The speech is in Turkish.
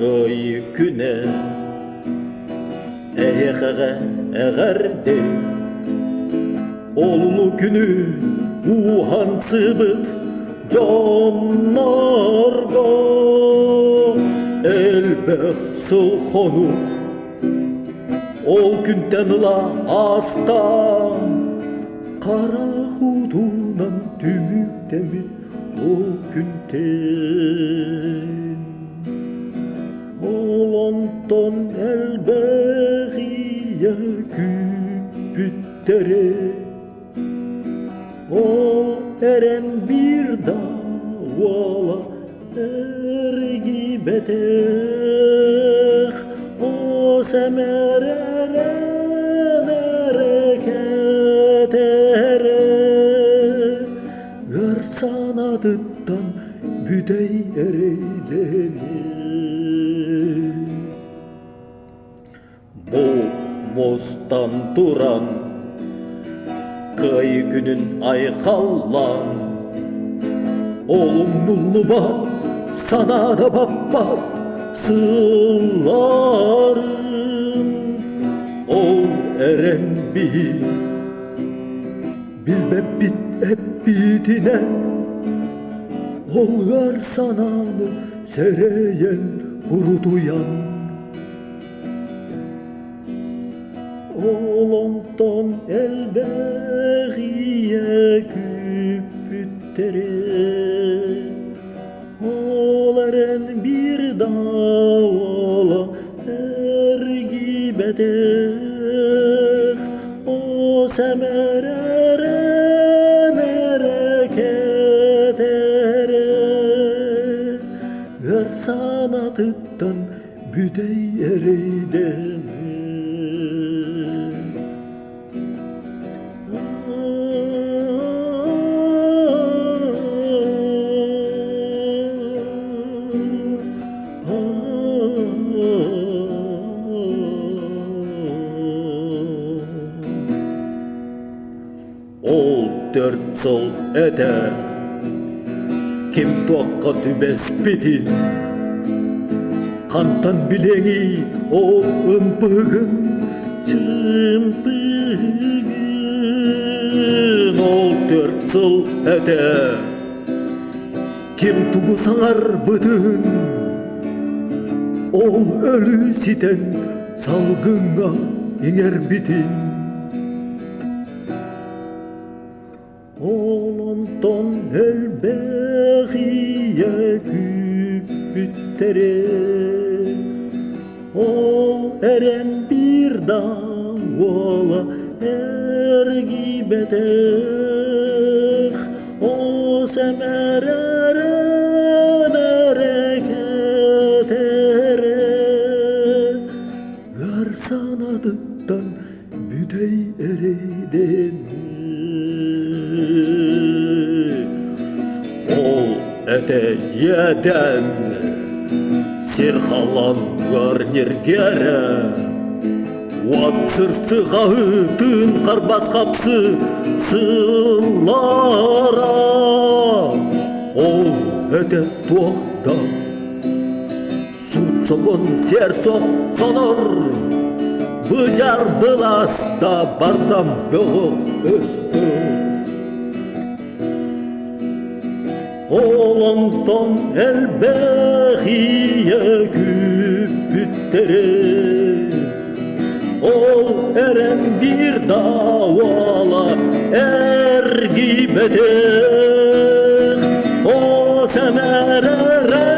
köy güne eğerdi Oğlu günü uhansıbıt canlarga elbek sılhonuk ol günden ıla asta kara hudunan tümük demir o günden olandan elbeğiye küpüttere o eren bir davala ergibedek o semerere bereket ere gır sanadıttan büdey ereydeni bu mostan duran köy günün aykallan oğlum nullu bak sana da bak sığlarım ol eren bilmem bit hep bitine olgar sananı sereyen kuruduyan olandan elbeğiye küpüttere olaren bir davala ergibedek o semerere bereket ere ver sanatıttan büdey ereydeni ol dört sol eder kim tuakka tübes bitin kantan bilengi o ımpığın çımpığın ol dört sol eder kim tugu sanar bıdın ol ölü siten salgına iner bitin olandan elbeğiye küpüttere ol eren bir davala ergibedek o semerere bereket ere ver sanadıktan büdey ereydeni ol ete yeden sirhalan garnirgere vat sırsı ağıtın karbaz kapsı sıllara ol ete tuakta sut sokon ser sok sonor bıcar bılasta bardam yok östü olandan elbeğiye küpüttere ol eren bir davala ergibedek o semerere